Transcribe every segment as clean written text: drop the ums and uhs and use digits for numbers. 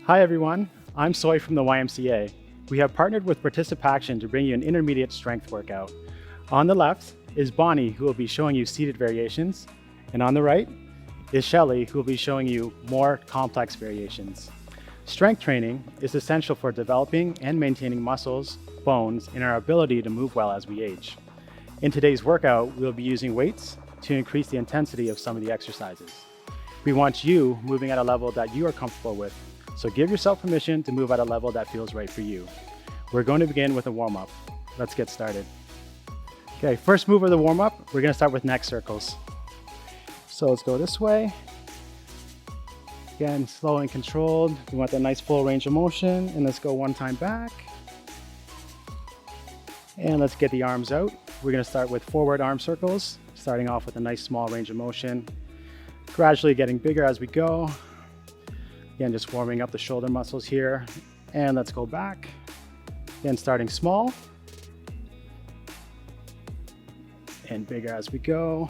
Hi everyone, I'm Soy from the YMCA. We have partnered with ParticipACTION to bring you an intermediate strength workout. On the left is Bonnie, who will be showing you seated variations, and on the right is Shelly, who will be showing you more complex variations. Strength training is essential for developing and maintaining muscles, bones, and our ability to move well as we age. In today's workout, we'll be using weights to increase the intensity of some of the exercises. We want you moving at a level that you are comfortable with, so give yourself permission to move at a level that feels right for you. We're going to begin with a warm-up. Let's get started. Okay, first move of the warm-up, we're gonna start with neck circles. So let's go this way. Again, slow and controlled. We want that nice full range of motion, and let's go one time back. And let's get the arms out. We're gonna start with forward arm circles, starting off with a nice small range of motion, gradually getting bigger as we go. Again, just warming up the shoulder muscles here. And let's go back. Again, starting small and bigger as we go.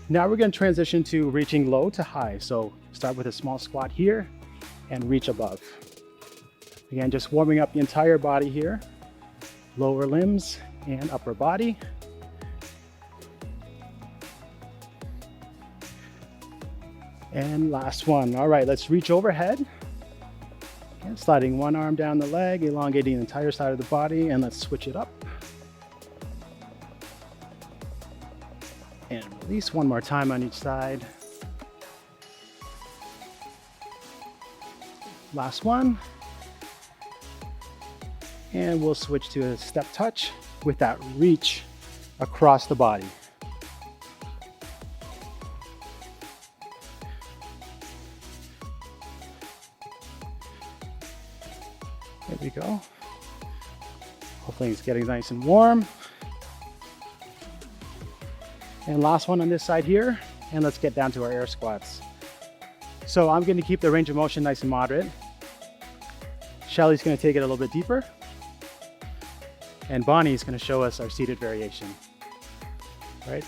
Now we're going to transition to reaching low to high. So start with a small squat here and reach above. Again, just warming up the entire body here, lower limbs and upper body. And last one. All right, let's reach overhead. Okay, sliding one arm down the leg, elongating the entire side of the body, and let's switch it up. And release one more time on each side. Last one. And we'll switch to a step touch with that reach across the body. There we go. Hopefully it's getting nice and warm. And last one on this side here. And let's get down to our air squats. So I'm going to keep the range of motion nice and moderate. Shelly's going to take it a little bit deeper. And Bonnie's going to show us our seated variation. Right?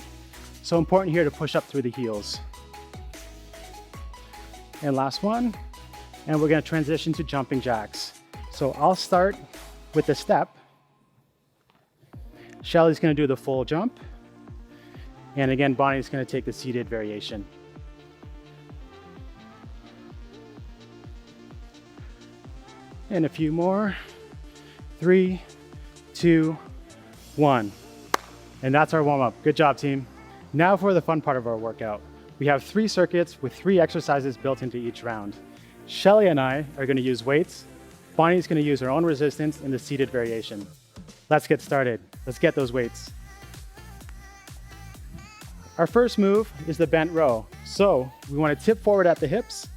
So important here to push up through the heels. And last one. And we're going to transition to jumping jacks. So I'll start with the step. Shelly's going to do the full jump. And again, Bonnie's going to take the seated variation. And a few more. 3, 2, 1. And that's our warm-up. Good job, team. Now for the fun part of our workout. We have 3 circuits with 3 exercises built into each round. Shelly and I are going to use weights. Bonnie's going to use her own resistance in the seated variation. Let's get started. Let's get those weights. Our first move is the bent row. So we want to tip forward at the hips,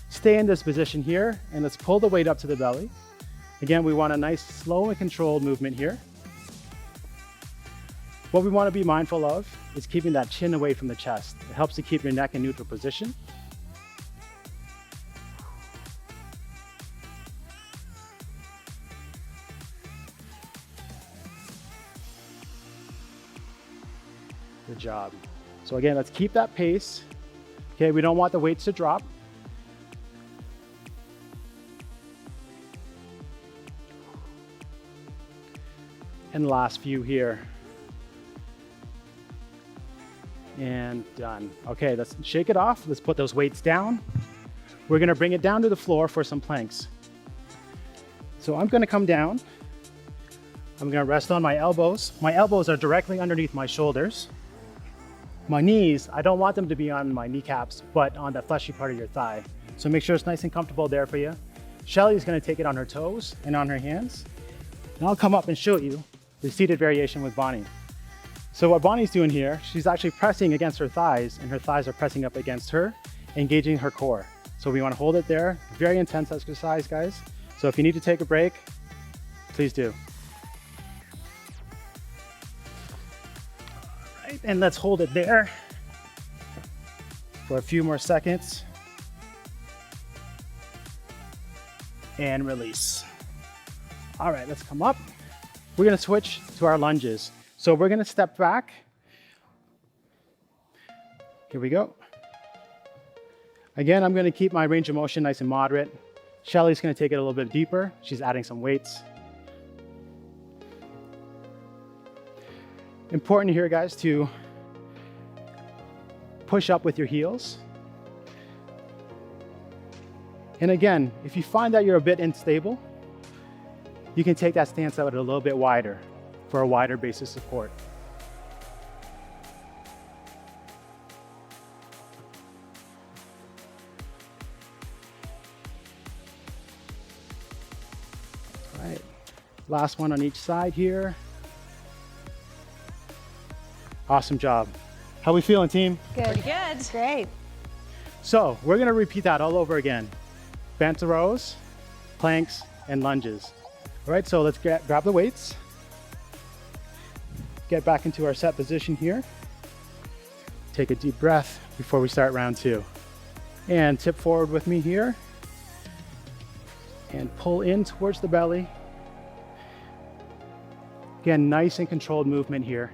stay in this position here, and let's pull the weight up to the belly. Again, we want a nice slow and controlled movement here. What we want to be mindful of is keeping that chin away from the chest. It helps to keep your neck in neutral position. Good job. So again, let's keep that pace. Okay, we don't want the weights to drop. And last few here. And done. Okay, let's shake it off. Let's put those weights down. We're gonna bring it down to the floor for some planks. So I'm gonna come down. I'm gonna rest on my elbows. My elbows are directly underneath my shoulders. My knees, I don't want them to be on my kneecaps, but on the fleshy part of your thigh. So make sure it's nice and comfortable there for you. Shelly's gonna take it on her toes and on her hands. And I'll come up and show you the seated variation with Bonnie. So what Bonnie's doing here, she's actually pressing against her thighs, and her thighs are pressing up against her, engaging her core. So we wanna hold it there. Very intense exercise, guys. So if you need to take a break, please do. And let's hold it there for a few more seconds. And release. All right, let's come up. We're gonna switch to our lunges. So we're gonna step back. Here we go. Again, I'm gonna keep my range of motion nice and moderate. Shelly's gonna take it a little bit deeper. She's adding some weights. Important here, guys, to push up with your heels. And again, if you find that you're a bit unstable, you can take that stance out a little bit wider for a wider base of support. All right, last one on each side here. Awesome job. How we feeling, team? Good. Pretty good. Great. So we're gonna repeat that all over again. Bent rows, planks, and lunges. All right, so let's grab the weights. Get back into our set position here. Take a deep breath before we start round 2. And tip forward with me here. And pull in towards the belly. Again, nice and controlled movement here.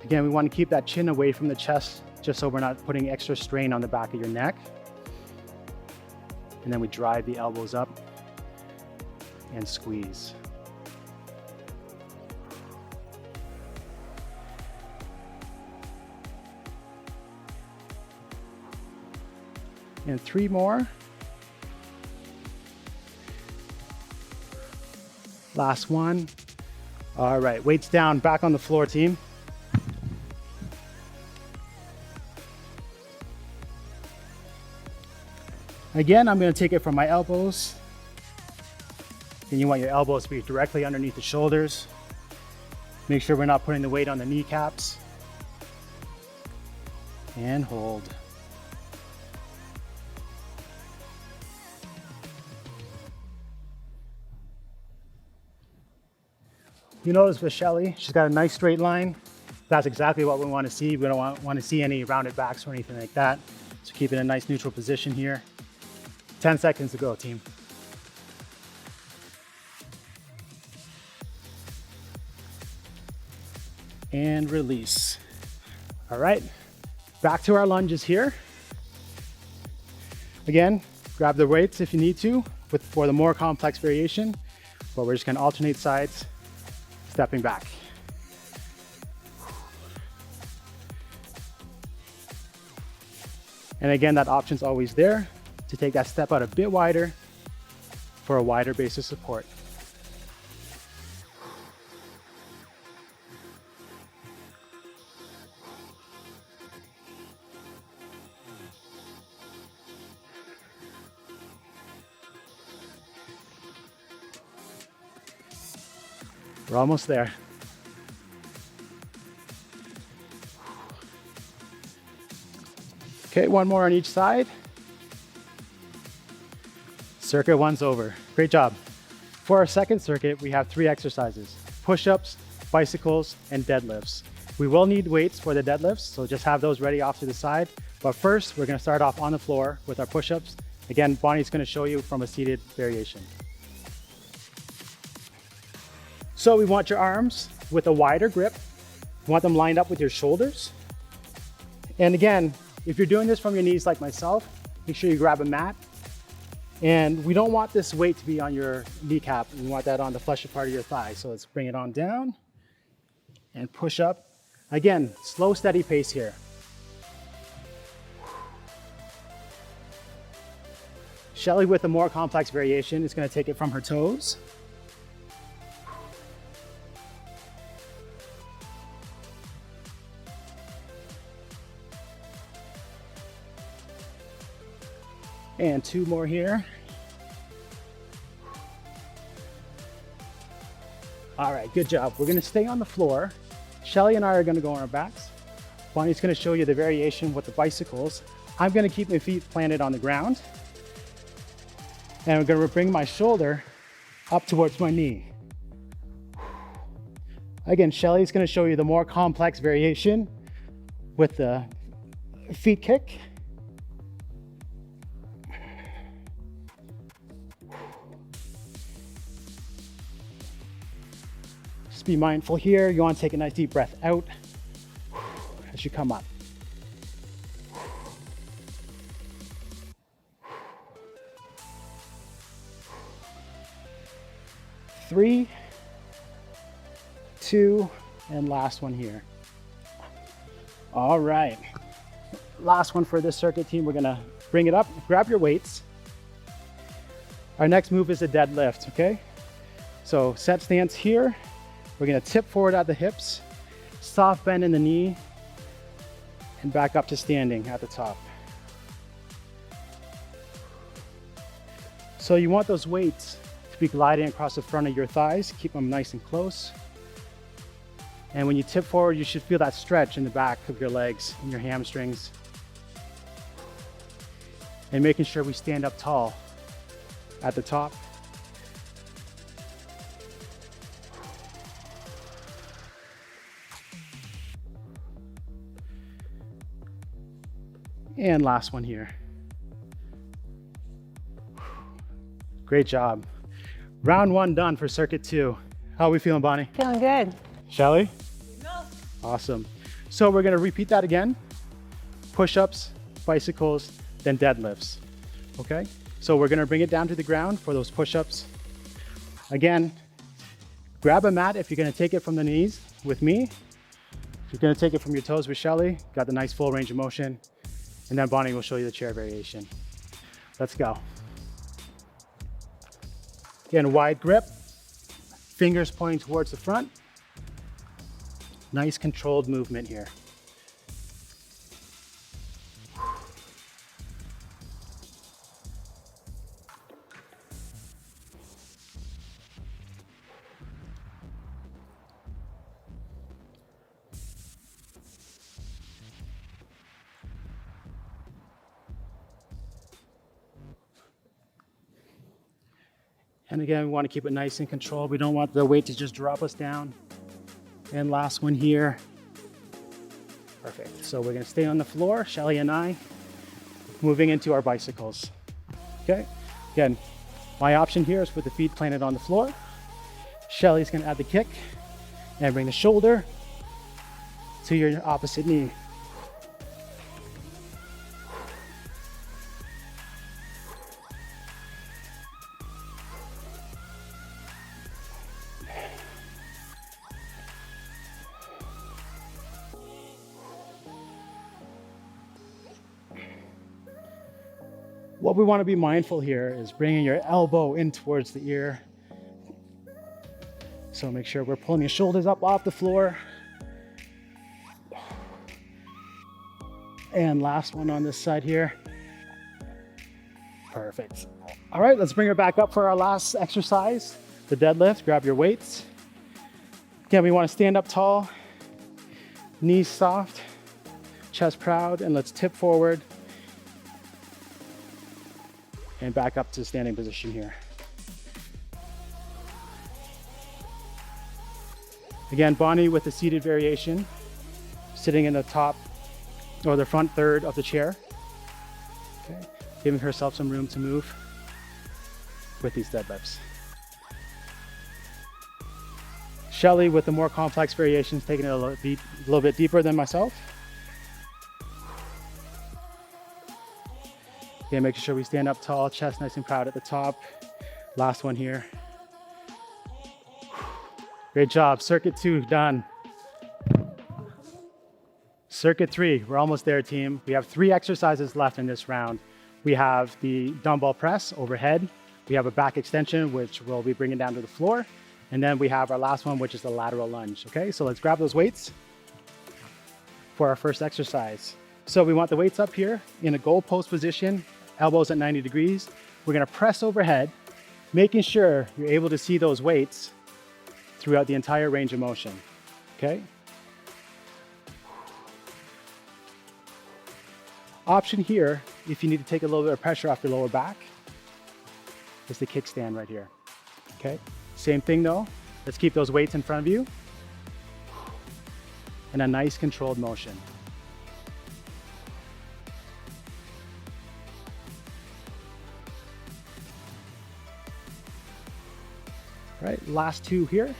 Again, we want to keep that chin away from the chest just so we're not putting extra strain on the back of your neck. And then we drive the elbows up and squeeze. And 3 more. Last one. All right, weights down, back on the floor, team. Again, I'm going to take it from my elbows. And you want your elbows to be directly underneath the shoulders. Make sure we're not putting the weight on the kneecaps. And hold. You notice with Shelly, she's got a nice straight line. That's exactly what we want to see. We don't want to see any rounded backs or anything like that. So keep it in a nice neutral position here. 10 seconds to go, team. And release. All right, back to our lunges here. Again, grab the weights if you need to for the more complex variation, but we're just gonna alternate sides, stepping back. And again, that option's always there to take that step out a bit wider for a wider base of support. We're almost there. Okay, one more on each side. Circuit 1's over. Great job. For our second circuit, we have 3 exercises: push-ups, bicycles, and deadlifts. We will need weights for the deadlifts, so just have those ready off to the side. But first, we're gonna start off on the floor with our push-ups. Again, Bonnie's gonna show you from a seated variation. So we want your arms with a wider grip. You want them lined up with your shoulders. And again, if you're doing this from your knees like myself, make sure you grab a mat. And we don't want this weight to be on your kneecap. We want that on the fleshy part of your thigh. So let's bring it on down and push up. Again, slow, steady pace here. Shelly with a more complex variation is gonna take it from her toes. And 2 more here. All right, good job. We're gonna stay on the floor. Shelly and I are gonna go on our backs. Bonnie's gonna show you the variation with the bicycles. I'm gonna keep my feet planted on the ground. And I'm gonna bring my shoulder up towards my knee. Again, Shelly's gonna show you the more complex variation with the feet kick. be mindful here. You want to take a nice deep breath out as you come up. Three, two, and last one here. All right. Last one for this circuit team. We're gonna bring it up, grab your weights. Our next move is a deadlift, okay? So set stance here. We're gonna tip forward at the hips, soft bend in the knee, and back up to standing at the top. So you want those weights to be gliding across the front of your thighs. Keep them nice and close. And when you tip forward, you should feel that stretch in the back of your legs and your hamstrings. And making sure we stand up tall at the top. And last one here. Great job. Round one done for circuit 2. How are we feeling, Bonnie? Feeling good. Shelly? Awesome. So we're gonna repeat that again. Push-ups, bicycles, then deadlifts, okay? So we're gonna bring it down to the ground for those push-ups. Again, grab a mat if you're gonna take it from the knees with me. If you're gonna take it from your toes with Shelly, got the nice full range of motion. And then Bonnie will show you the chair variation. Let's go. Again, wide grip, fingers pointing towards the front. Nice controlled movement here. And again, we want to keep it nice and controlled. We don't want the weight to just drop us down. And last one here. Perfect. So we're gonna stay on the floor, Shelly and I, moving into our bicycles. Okay, again, my option here is with the feet planted on the floor. Shelly's gonna add the kick and bring the shoulder to your opposite knee. What we want to be mindful here is bringing your elbow in towards the ear. So make sure we're pulling your shoulders up off the floor. And last one on this side here. Perfect. All right, let's bring her back up for our last exercise, the deadlift. Grab your weights. Again, we want to stand up tall, knees soft, chest proud, and let's tip forward. And back up to standing position here. Again, Bonnie with the seated variation, sitting in the top or the front third of the chair. Okay, giving herself some room to move with these deadlifts. Shelly with the more complex variations, taking it a little bit deeper than myself. Okay, making sure we stand up tall, chest nice and proud at the top. Last one here. Great job. Circuit 2 done. Circuit 3, we're almost there, team. We have 3 exercises left in this round. We have the dumbbell press overhead. We have a back extension, which we'll be bringing down to the floor. And then we have our last one, which is the lateral lunge. Okay, so let's grab those weights for our first exercise. So we want the weights up here in a goal post position, elbows at 90 degrees. We're gonna press overhead, making sure you're able to see those weights throughout the entire range of motion, okay? Option here, if you need to take a little bit of pressure off your lower back, is the kickstand right here, okay? Same thing though, let's keep those weights in front of you in a nice controlled motion. Right, last 2 here.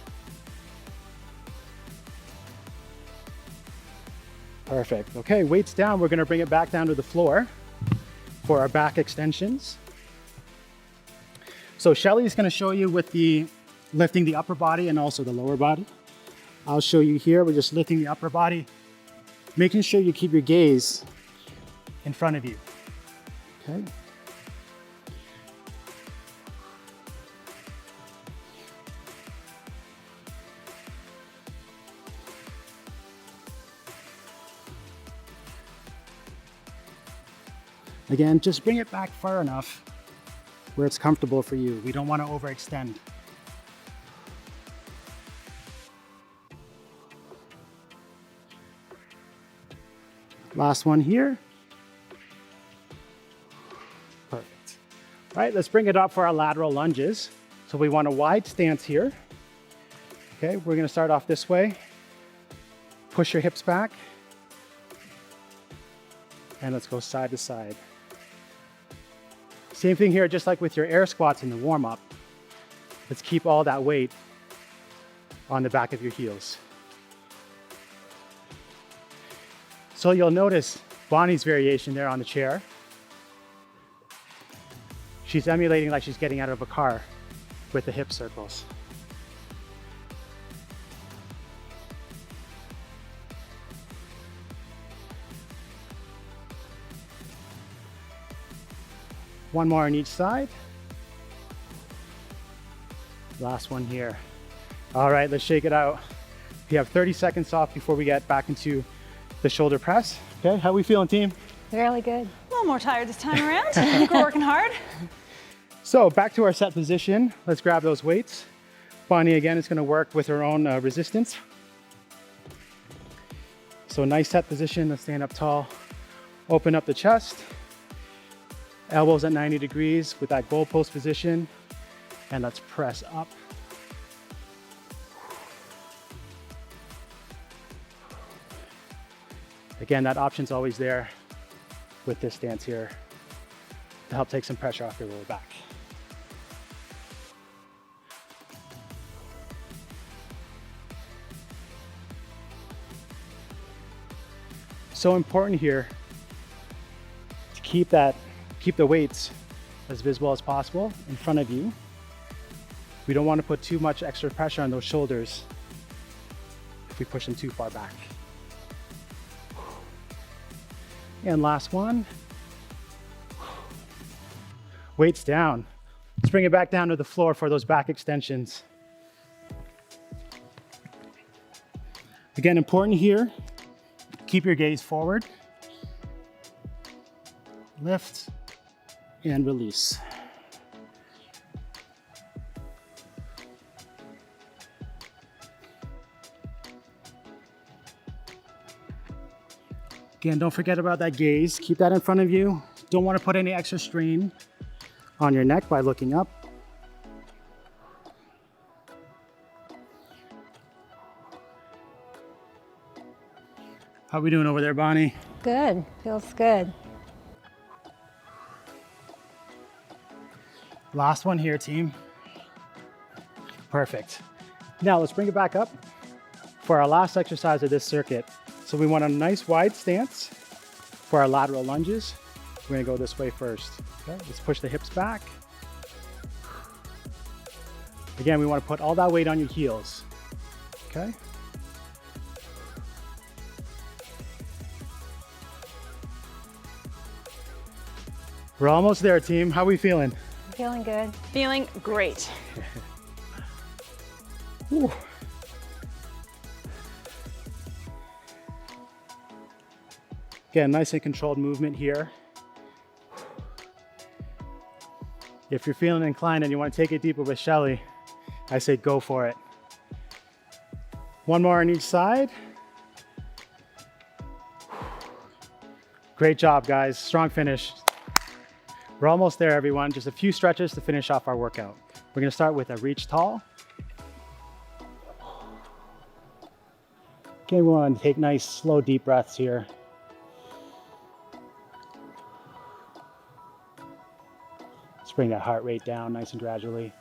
Perfect. Okay, weights down. We're gonna bring it back down to the floor for our back extensions. So Shelly's gonna show you with the lifting the upper body and also the lower body. I'll show you here. We're just lifting the upper body, making sure you keep your gaze in front of you. Okay. Again, just bring it back far enough where it's comfortable for you. We don't want to overextend. Last one here. Perfect. All right, let's bring it up for our lateral lunges. So we want a wide stance here. Okay, we're gonna start off this way. Push your hips back. And let's go side to side. Same thing here, just like with your air squats in the warm-up. Let's keep all that weight on the back of your heels. So you'll notice Bonnie's variation there on the chair. She's emulating like she's getting out of a car with the hip circles. One more on each side. Last one here. All right, let's shake it out. We have 30 seconds off before we get back into the shoulder press. Okay, how we feeling, team? Really good. A little more tired this time around. I think we're working hard. So back to our set position. Let's grab those weights. Bonnie, again, is gonna work with her own resistance. So nice set position, let's stand up tall. Open up the chest. Elbows at 90 degrees with that goalpost position. And let's press up. Again, that option's always there with this stance here to help take some pressure off your lower back. So important here to keep the weights as visible as possible in front of you. We don't want to put too much extra pressure on those shoulders if we push them too far back. And last one. Weights down. Let's bring it back down to the floor for those back extensions. Again, important here, keep your gaze forward. Lift and release. Again, don't forget about that gaze. Keep that in front of you. Don't want to put any extra strain on your neck by looking up. How are we doing over there, Bonnie? Good, feels good. Last one here, team. Perfect. Now let's bring it back up for our last exercise of this circuit. So we want a nice wide stance for our lateral lunges. We're gonna go this way first. Okay, let's push the hips back. Again, we wanna put all that weight on your heels. Okay. We're almost there, team. How are we feeling? Feeling good. Feeling great. Whew. Again, nice and controlled movement here. If you're feeling inclined and you want to take it deeper with Shelly, I say go for it. One more on each side. Great job, guys. Strong finish. We're almost there, everyone. Just a few stretches to finish off our workout. We're gonna start with a reach tall. Okay, we want to take nice, slow, deep breaths here. Let's bring that heart rate down nice and gradually.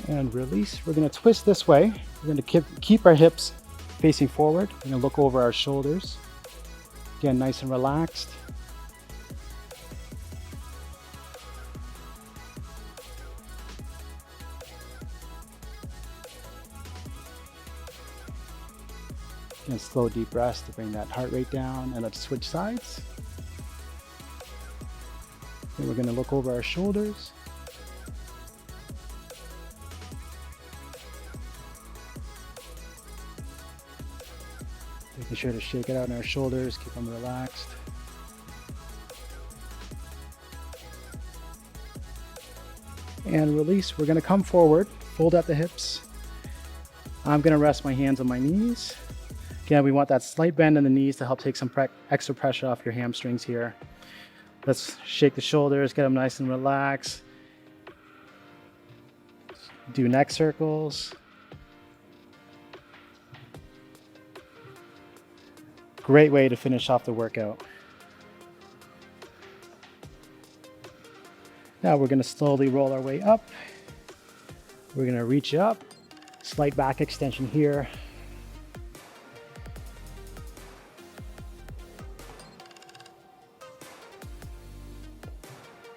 And release. We're going to twist this way. We're going to keep our hips facing forward. We're going to look over our shoulders. Again, nice and relaxed. Again, slow deep breaths to bring that heart rate down, and let's switch sides. And we're going to look over our shoulders. Making sure to shake it out in our shoulders, keep them relaxed. And release. We're going to come forward, fold out the hips. I'm going to rest my hands on my knees. Again, we want that slight bend in the knees to help take some extra pressure off your hamstrings here. Let's shake the shoulders, get them nice and relaxed. Do neck circles. Great way to finish off the workout. Now we're going to slowly roll our way up. We're going to reach up, slight back extension here.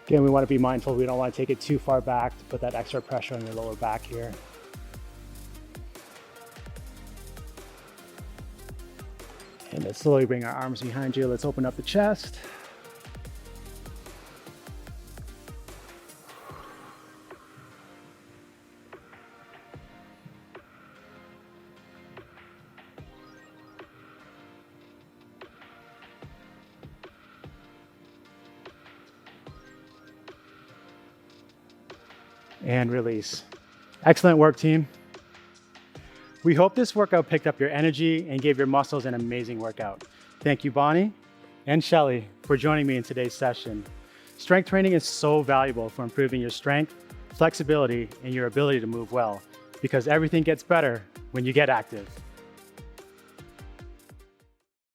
Again, we want to be mindful. We don't want to take it too far back to put that extra pressure on your lower back here. And let's slowly bring our arms behind you. Let's open up the chest. And release. Excellent work, team. We hope this workout picked up your energy and gave your muscles an amazing workout. Thank you, Bonnie and Shelly, for joining me in today's session. Strength training is so valuable for improving your strength, flexibility, and your ability to move well, because everything gets better when you get active.